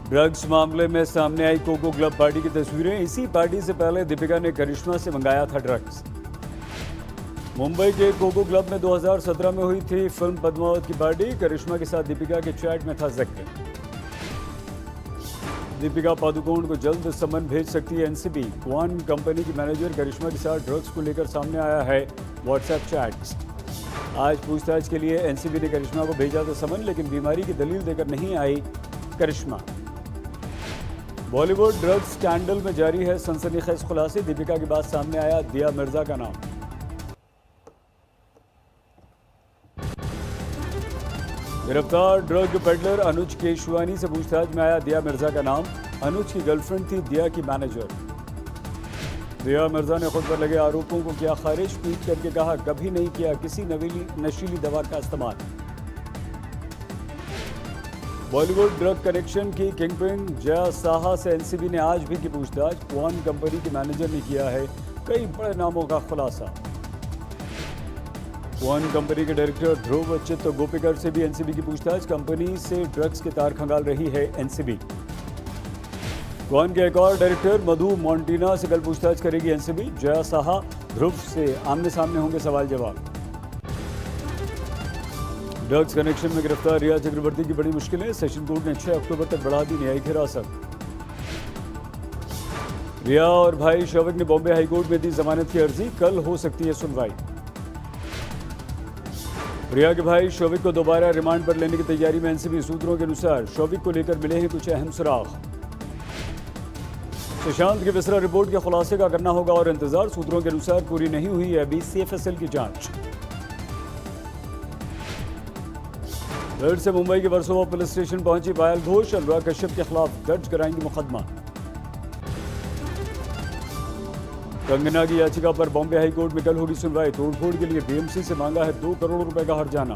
Drugs मामले में सामने आई कोको क्लब पार्टी की तस्वीरें। इसी पार्टी से पहले दीपिका ने करिश्मा से मंगाया था ड्रग्स। मुंबई के कोको क्लब में 2017 में हुई थी फिल्म पद्मावत की पार्टी। करिश्मा के साथ दीपिका के चैट में था जिक्र। दीपिका पादुकोण को जल्द समन भेज सकती है एनसीबी। क्वान कंपनी की मैनेजर करिश्मा के साथ ड्रग्स को लेकर सामने आया है व्हाट्सएप चैट्स। आज पूछताछ के लिए एनसीबी ने करिश्मा को भेजा था समन, लेकिन बीमारी की दलील देकर नहीं आई करिश्मा। बॉलीवुड ड्रग्स स्कैंडल में जारी है सनसनीखेज खुलासे। दीपिका के बाद सामने आया दिया मिर्जा का नाम। गिरफ्तार ड्रग पेडलर अनुज केशवानी से पूछताछ में आया दिया मिर्जा का नाम। अनुज की गर्लफ्रेंड थी दिया की मैनेजर। दिया मिर्जा ने खुद पर लगे आरोपों को किया खारिज। ट्वीट करके कहा, कभी नहीं किया किसी नशीली दवा का इस्तेमाल। बॉलीवुड ड्रग कनेक्शन की किंगपिन जया साहा से एनसीबी ने आज भी की पूछताछ। क्वान कंपनी के मैनेजर ने किया है कई बड़े नामों का खुलासा। क्वान कंपनी के डायरेक्टर ध्रुव चित्त गोपीकर से भी एनसीबी की पूछताछ। कंपनी से ड्रग्स के तार खंगाल रही है एनसीबी। क्वान के एक और डायरेक्टर मधु मोंटिना से कल पूछताछ करेगी एनसीबी। जया साहा ध्रुव से आमने सामने होंगे सवाल जवाब। ड्रग्स कनेक्शन में गिरफ्तार रिया चक्रवर्ती की बड़ी मुश्किलें। सेशन कोर्ट ने 6 अक्टूबर तक बढ़ा दी न्यायिक हिरासत। रिया और भाई शौविक ने बॉम्बे हाईकोर्ट में दी जमानत की अर्जी। कल हो सकती है सुनवाई। रिया के भाई शौविक को दोबारा रिमांड पर लेने की तैयारी में एनसीबी। सूत्रों के अनुसार शौविक को लेकर मिले हैं कुछ अहम सुराग। सुशांत की विसरा रिपोर्ट के खुलासे का करना होगा और इंतजार। सूत्रों के अनुसार पूरी नहीं हुई है अभी सीएफएसएल की जांच। फिर से मुंबई के वर्सोवा पुलिस स्टेशन पहुंची पायल घोष। अनुराग कश्यप के खिलाफ दर्ज कराएंगी मुकदमा। कंगना की याचिका पर बॉम्बे हाईकोर्ट में कल होगी सुनवाई। तोड़फोड़ के लिए बीएमसी से मांगा है 2 करोड़ रुपए का हर्जाना।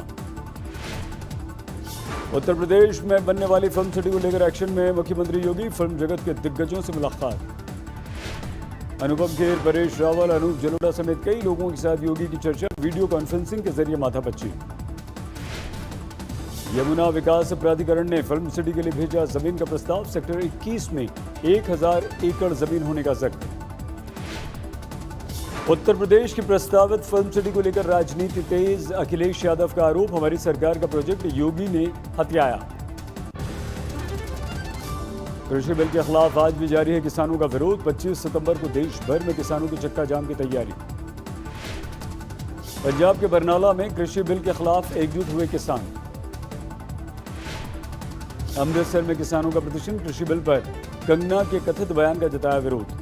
उत्तर प्रदेश में बनने वाली फिल्म सिटी को लेकर एक्शन में मुख्यमंत्री योगी। फिल्म जगत के दिग्गजों से मुलाकात। अनुपम खेर, परेश रावल, अनूप जलोटा समेत कई लोगों के साथ योगी की चर्चा। वीडियो कॉन्फ्रेंसिंग के जरिए माथापच्ची। यमुना विकास प्राधिकरण ने फिल्म सिटी के लिए भेजा जमीन का प्रस्ताव। सेक्टर 21 में 1000 एकड़ जमीन होने का जिक्र। उत्तर प्रदेश की प्रस्तावित फिल्म सिटी को लेकर राजनीति तेज। अखिलेश यादव का आरोप, हमारी सरकार का प्रोजेक्ट योगी ने हथियाया। कृषि बिल के खिलाफ आज भी जारी है किसानों का विरोध। 25 सितंबर को देश भर में किसानों की चक्का जाम की तैयारी। पंजाब के बरनाला में कृषि बिल के खिलाफ एकजुट हुए किसान। अमृतसर में किसानों का प्रदर्शन। कृषि बिल पर कंगना के कथित बयान का जताया विरोध।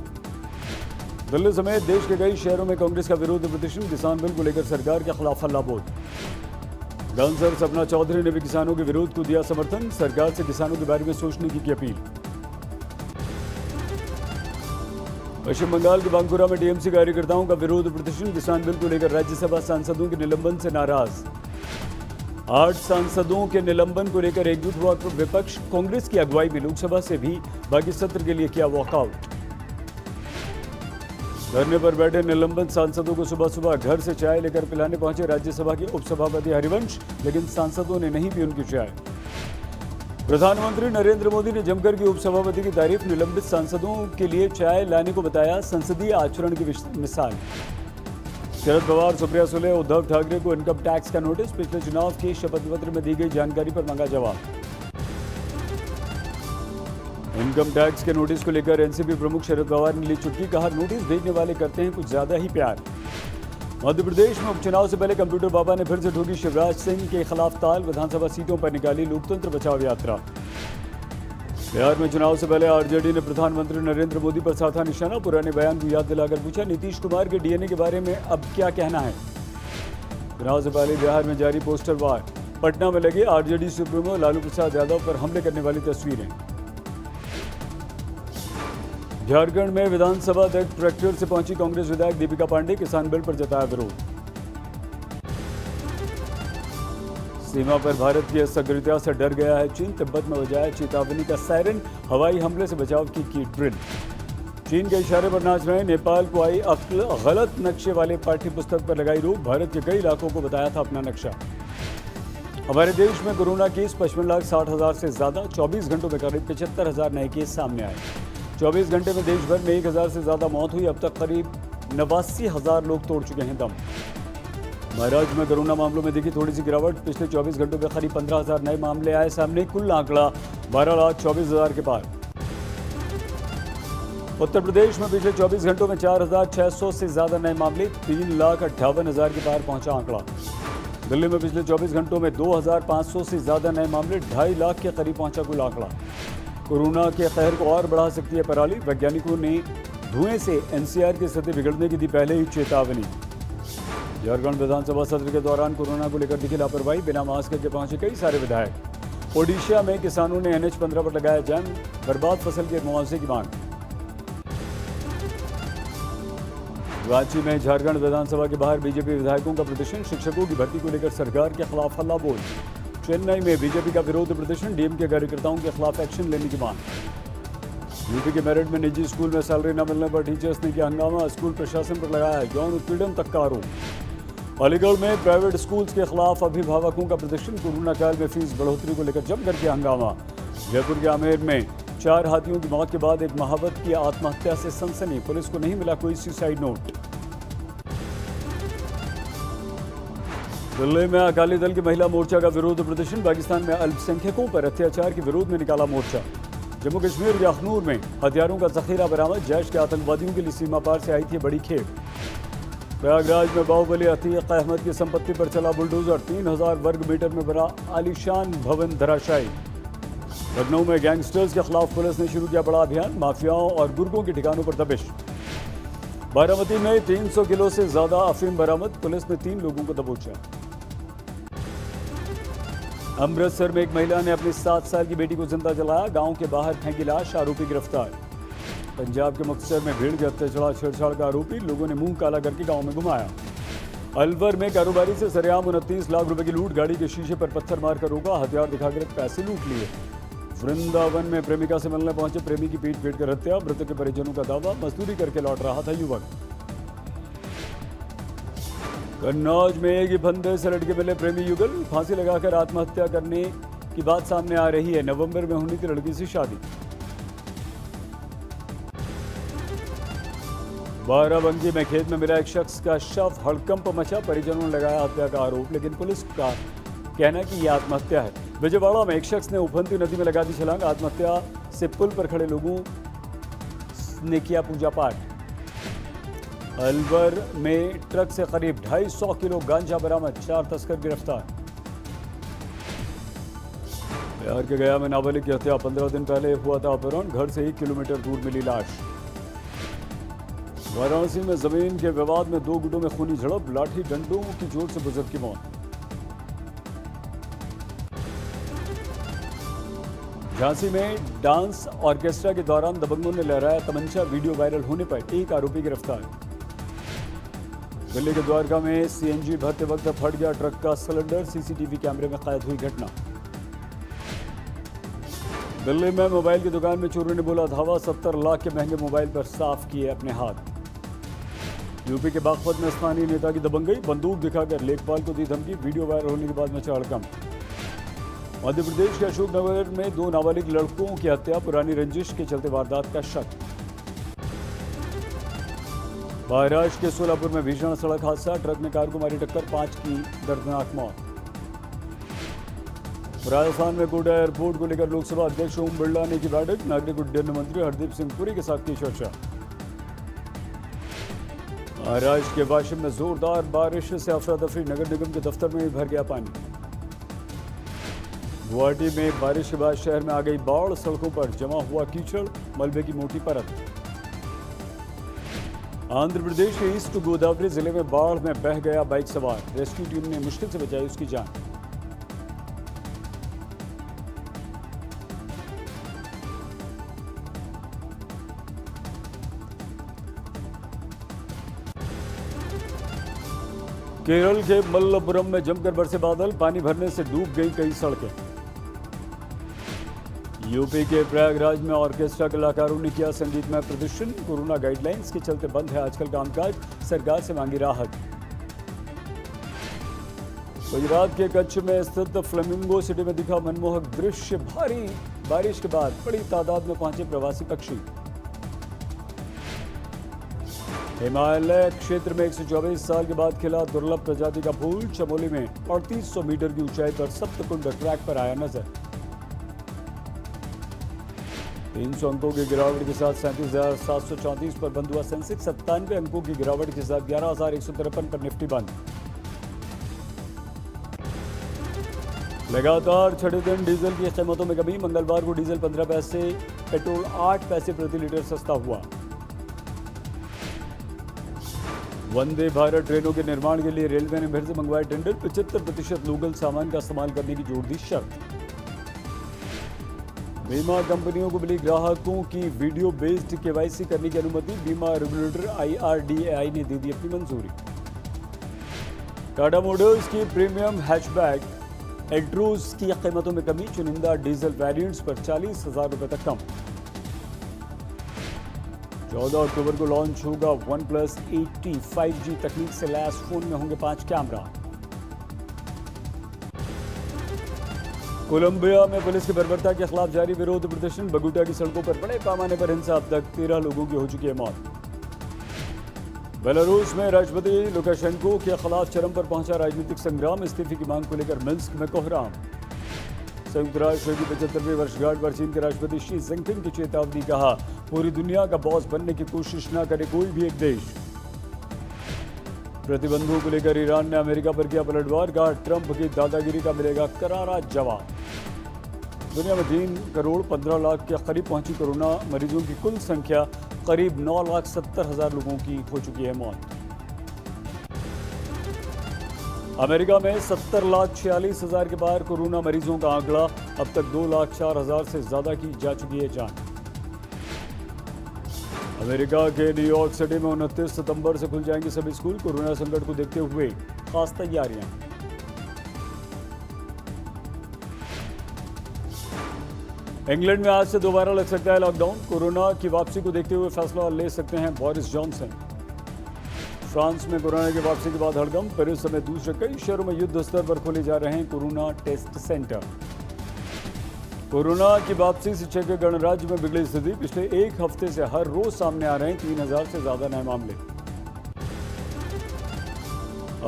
दिल्ली समेत देश के कई शहरों में कांग्रेस का विरोध प्रदर्शन। किसान बिल को लेकर सरकार के खिलाफ हल्लाबोल। डांसर सपना चौधरी ने भी किसानों के विरोध को दिया समर्थन। सरकार से किसानों के बारे में सोचने की अपील। पश्चिम बंगाल के बांकुरा में टीएमसी कार्यकर्ताओं का विरोध प्रदर्शन। किसान बिल को लेकर राज्यसभा सांसदों के निलंबन से नाराज। 8 सांसदों के निलंबन को लेकर एकजुट हुआ विपक्ष। कांग्रेस की अगुवाई में लोकसभा से भी बाकी सत्र के लिए किया वॉकआउट। धरने पर बैठे निलंबित सांसदों को सुबह सुबह घर से चाय लेकर पिलाने पहुंचे राज्यसभा के उपसभापति हरिवंश, लेकिन सांसदों ने नहीं पी उनकी चाय। प्रधानमंत्री नरेंद्र मोदी ने जमकर की उपसभापति की तारीफ। निलंबित सांसदों के लिए चाय लाने को बताया संसदीय आचरण की मिसाल। शरद पवार, सुप्रिया सुले, उद्धव ठाकरे को इनकम टैक्स का नोटिस। पिछले चुनाव के शपथ पत्र में दी गई जानकारी पर मांगा जवाब। इनकम टैक्स के नोटिस को लेकर एनसीपी प्रमुख शरद पवार ने ली चुटकी। कहा, नोटिस भेजने वाले करते हैं कुछ ज्यादा ही प्यार। मध्य प्रदेश में उपचुनाव से पहले कंप्यूटर बाबा ने फिर से ठोकी शिवराज सिंह के खिलाफ ताल। विधानसभा सीटों पर निकाली लोकतंत्र बचाओ यात्रा। बिहार में चुनाव से पहले आरजेडी ने प्रधानमंत्री नरेंद्र मोदी पर साधा निशाना। पुराने बयान को याद दिलाकर पूछा, नीतीश कुमार के डीएनए के बारे में अब क्या कहना है। चुनाव से पहले बिहार में जारी पोस्टर वार। पटना में लगे आरजेडी सुप्रीमो लालू प्रसाद यादव पर हमले करने वाली तस्वीरें। झारखंड में विधानसभा अध्यक्ष ट्रैक्टर से पहुंची कांग्रेस विधायक दीपिका पांडे। किसान बिल पर जताया विरोध। सीमा पर भारत की असक्रियता से डर गया है चीन। तिब्बत में बजाया चेतावनी का सायरन। हवाई हमले से बचाव की ड्रिल। चीन के इशारे पर नाच रहे नेपाल को आई अक्ल। गलत नक्शे वाले पाठ्य पुस्तक पर लगाई रोक। भारत के कई इलाकों को बताया था अपना नक्शा। हमारे देश में कोरोना केस 55,60,000 से ज़्यादा। 24 घंटों में करीब 75,000 नए केस सामने आए। 24 घंटे में देश भर में 1,000 से ज़्यादा मौत हुई। अब तक करीब 89,000 लोग तोड़ चुके हैं दम। महाराष्ट्र में कोरोना मामलों में देखी थोड़ी सी गिरावट। पिछले 24 घंटों में करीब 15,000 नए मामले आए सामने। कुल आंकड़ा 12,24,000 के पार। उत्तर प्रदेश में पिछले 24 घंटों में 4,600 से ज़्यादा नए मामले। 3,58,000 के पार पहुंचा आंकड़ा। दिल्ली में पिछले 24 घंटों में 2,500 से ज़्यादा नए मामले। 2.5 लाख के करीब पहुंचा कुल आंकड़ा। कोरोना के कहर को और बढ़ा सकती है पराली। वैज्ञानिकों ने धुएं से एनसीआर की स्थिति बिगड़ने की दी पहले ही चेतावनी। झारखंड विधानसभा सत्र के दौरान कोरोना को लेकर दिखी लापरवाही। बिना मास्क के पहुंचे कई सारे विधायक। ओडिशा में किसानों ने NH-15 पर लगाया जाम। बर्बाद फसल के मुआवजे की मांग। रांची में झारखंड विधानसभा के बाहर बीजेपी विधायकों का प्रदर्शन। शिक्षकों की भर्ती को लेकर सरकार के खिलाफ हल्ला बोल। चेन्नई में बीजेपी का विरोध प्रदर्शन। डीएम के कार्यकर्ताओं के खिलाफ एक्शन लेने की मांग। यूपी के मेरठ में निजी स्कूल में सैलरी न मिलने पर टीचर्स ने किया हंगामा। स्कूल प्रशासन पर लगाया यौन उत्पीड़न तक का आरोप। अलीगढ़ में प्राइवेट स्कूल्स के खिलाफ अभिभावकों का प्रदर्शन। कोरोना काल में फीस बढ़ोतरी को लेकर जमकर किया हंगामा। जयपुर के आमेर में 4 हाथियों की मौत के बाद एक महावत की आत्महत्या से सनसनी। पुलिस को नहीं मिला कोई सुसाइड नोट। दिल्ली में अकाली दल की महिला मोर्चा का विरोध प्रदर्शन। पाकिस्तान में अल्पसंख्यकों पर अत्याचार के विरोध में निकाला मोर्चा। जम्मू कश्मीर के अखनूर में हथियारों का जखीरा बरामद। जैश के आतंकवादियों के लिए सीमा पार से आई थी बड़ी खेप। प्रयागराज में बाहुबली अतीक अहमद की संपत्ति पर चला बुलडोजर। 3,000 वर्ग मीटर में बना आलीशान भवन धराशायी। लखनऊ में गैंगस्टर्स के खिलाफ पुलिस ने शुरू किया बड़ा अभियान। माफियाओं और गुर्गों के ठिकानों पर दबिश। बारामती में 300 किलो से ज्यादा अफीम बरामद। पुलिस ने 3 लोगों को दबोचा। अमृतसर में एक महिला ने अपनी 7 साल की बेटी को जिंदा जलाया। गांव के बाहर फेंकी लाश। आरोपी गिरफ्तार। पंजाब के मुक्तसर में भीड़ के हत्या चढ़ा छेड़छाड़ का आरोपी। लोगों ने मुंह काला करके गांव में घुमाया। अलवर में कारोबारी से सरेआम 29 लाख रुपए की लूट। गाड़ी के शीशे पर पत्थर मारकर रोका। हथियार दिखाकर पैसे लूट लिए। वृंदावन में प्रेमिका से मिलने पहुंचे प्रेमी की पीट पीट कर हत्या। मृतक के परिजनों का दावा मजदूरी करके लौट रहा था युवक। कन्नौज में एक ही फंदे से लटके मिले प्रेमी युगल। फांसी लगाकर आत्महत्या करने की बात सामने आ रही है। नवंबर में होनी थी लड़की से शादी। बाराबंकी में खेत में मिला एक शख्स का शव। हड़कंप मचा। परिजनों ने लगाया हत्या का आरोप, लेकिन पुलिस का कहना कि यह आत्महत्या है। विजयवाड़ा में एक शख्स ने उफनती नदी में लगा दी छलांग। आत्महत्या से पुल पर खड़े लोगों ने किया पूजा पाठ। अलवर में ट्रक से करीब 250 किलो गांजा बरामद। 4 तस्कर गिरफ्तार। बिहार के गया में नाबालिग की हत्या। 15 दिन पहले हुआ था अपहरण। घर से 1 किलोमीटर दूर मिली लाश। वाराणसी में जमीन के विवाद में 2 गुटों में खूनी झड़प। लाठी डंडों की चोट से बुजुर्ग की मौत। झांसी में डांस ऑर्केस्ट्रा के दौरान दबंगों ने लहराया तमंचा। वीडियो वायरल होने पर एक आरोपी गिरफ्तार। दिल्ली के द्वारका में सीएनजी भरते वक्त फट गया ट्रक का सिलेंडर। सीसीटीवी कैमरे में कैद हुई घटना। दिल्ली में मोबाइल की दुकान में चोरों ने बोला धावा। 70 लाख के महंगे मोबाइल पर साफ किए अपने हाथ। यूपी के बागपत में स्थानीय नेता की दबंगई। बंदूक दिखाकर लेखपाल को दी धमकी। वीडियो वायरल होने के बाद मचा हड़कंप। मध्य प्रदेश के अशोकनगर में 2 नाबालिग लड़कों की हत्या। पुरानी रंजिश के चलते वारदात का शक। महाराष्ट्र के सोलापुर में भीषण सड़क हादसा। ट्रक ने कार को मारी टक्कर। 5 की दर्दनाक मौत। राजस्थान में कोटा एयरपोर्ट को लेकर लोकसभा अध्यक्ष ओम बिरला ने की बैठक। नागरिक उड्डयन मंत्री हरदीप सिंह पुरी के साथ की चर्चा। महाराष्ट्र के वाशिम में जोरदार बारिश से अफरा तफरी। नगर निगम के दफ्तर में भी भर गया पानी। गुवाहाटी में बारिश के बाद शहर में आ गई बाढ़। सड़कों पर जमा हुआ कीचड़। मलबे की मोटी परत। आंध्र प्रदेश के ईस्ट गोदावरी जिले में बाढ़ में बह गया बाइक सवार। रेस्क्यू टीम ने मुश्किल से बचाई उसकी जान। केरल के मल्लपुरम में जमकर बरसे बादल। पानी भरने से डूब गई कई सड़कें। यूपी के प्रयागराज में ऑर्केस्ट्रा कलाकारों ने किया संगीतमय प्रदर्शन। कोरोना गाइडलाइंस के चलते बंद है आजकल कामकाज। सरकार से मांगी राहत। गुजरात के कच्छ में स्थित फ्लेमिंगो सिटी में दिखा मनमोहक दृश्य। भारी बारिश के बाद बड़ी तादाद में पहुंचे प्रवासी पक्षी। हिमालय क्षेत्र में 124 साल के बाद खिला दुर्लभ प्रजाति का फूल। चमोली में 3800 मीटर की ऊंचाई पर सप्तकुंड ट्रैक पर आया नजर। 300 अंकों की गिरावट के साथ 37,734 पर बंद हुआ सेंसेक्स। 97 अंकों की गिरावट के साथ 11,153 पर निफ्टी बंद। लगातार छठे दिन डीजल की कीमतों में कमी। मंगलवार को डीजल 15 पैसे, पेट्रोल 8 पैसे प्रति लीटर सस्ता हुआ। वंदे भारत ट्रेनों के निर्माण के लिए रेलवे ने फिर से मंगवाए टेंडर। 75% लोकल सामान का इस्तेमाल करने की जोड़ दी शर्त। बीमा कंपनियों को मिली ग्राहकों की वीडियो बेस्ड केवाईसी करने की अनुमति। बीमा रेगुलेटर IRDAI ने दे दी अपनी मंजूरी। टाटा मोटर्स की प्रीमियम हैचबैक एल्ट्रोज की कीमतों में कमी। चुनिंदा डीजल वेरिएंट्स पर 40,000 रुपए तक कम। 14 अक्टूबर को लॉन्च होगा OnePlus 8T 5G तकनीक से लैस फोन में होंगे 5 कैमरा। कोलंबिया में पुलिस की बर्बरता के खिलाफ जारी विरोध प्रदर्शन। बगुटा की सड़कों पर बड़े पैमाने पर हिंसा। अब तक 13 लोगों की हो चुकी है मौत। बेलारूस में राष्ट्रपति लुकाशेंको के खिलाफ चरम पर पहुंचा राजनीतिक संग्राम। इस्तीफे की मांग को लेकर मिन्स्क में कोहराम। संयुक्त राष्ट्र की 75वीं वर्षगांठ पर चीन के राष्ट्रपति शी जिनपिंग की चेतावनी। कहा, पूरी दुनिया का बॉस बनने की कोशिश न करे कोई भी एक देश। प्रतिबंधों को लेकर ईरान ने अमेरिका पर किया पलटवार। कहा, ट्रंप की दादागिरी का मिलेगा करारा जवाब। दुनिया में 3 करोड़ 15 लाख के करीब पहुंची कोरोना मरीजों की कुल संख्या। करीब 9,70,000 लोगों की हो चुकी है मौत। अमेरिका में 70,46,000 के पार कोरोना मरीजों का आंकड़ा। अब तक 2,04,000 से ज्यादा की जा चुकी है जान। अमेरिका के न्यूयॉर्क सिटी में 29 सितंबर से खुल जाएंगे सभी स्कूल। कोरोना संकट को देखते हुए खास तैयारियां। इंग्लैंड में आज से दोबारा लग सकता है लॉकडाउन। कोरोना की वापसी को देखते हुए फैसला ले सकते हैं बोरिस जॉनसन। फ्रांस में कोरोना की वापसी के बाद हड़कंप। पेरिस समेत दूसरे कई शहरों में युद्ध स्तर पर खोले जा रहे हैं कोरोना टेस्ट सेंटर। कोरोना की वापसी से चेक गणराज्य में बिगड़ी स्थिति। पिछले एक हफ्ते से हर रोज सामने आ रहे हैं 3,000 से ज्यादा नए मामले।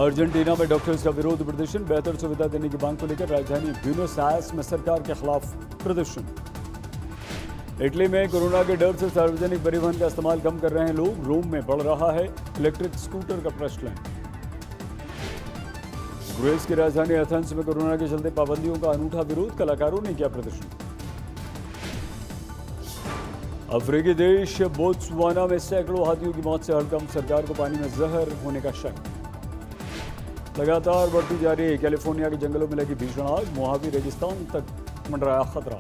अर्जेंटीना में डॉक्टर्स का विरोध प्रदर्शन। बेहतर सुविधा देने की मांग को लेकर राजधानी ब्यूनस आयर्स में सरकार के खिलाफ प्रदर्शन। इटली में कोरोना के डर से सार्वजनिक परिवहन का इस्तेमाल कम कर रहे हैं लोग। रोम में बढ़ रहा है इलेक्ट्रिक स्कूटर का प्रचलन। ग्रीस की राजधानी एथेंस में कोरोना के चलते पाबंदियों का अनूठा विरोध। कलाकारों ने किया प्रदर्शन। अफ्रीकी देश बोत्सवाना में सैकड़ों हाथियों की मौत से हड़कंप। सरकार को पानी में जहर होने का शक। लगातार बढ़ती जा रही है कैलिफोर्निया के जंगलों में लगी भीषण आग। मोहावी रेगिस्तान तक मंडराया खतरा।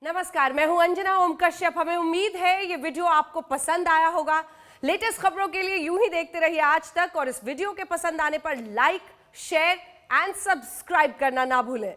नमस्कार, मैं हूं अंजना ओम कश्यप। हमें उम्मीद है ये वीडियो आपको पसंद आया होगा। लेटेस्ट खबरों के लिए यूं ही देखते रहिए आज तक और इस वीडियो के पसंद आने पर लाइक, शेयर एंड सब्सक्राइब करना ना भूलें।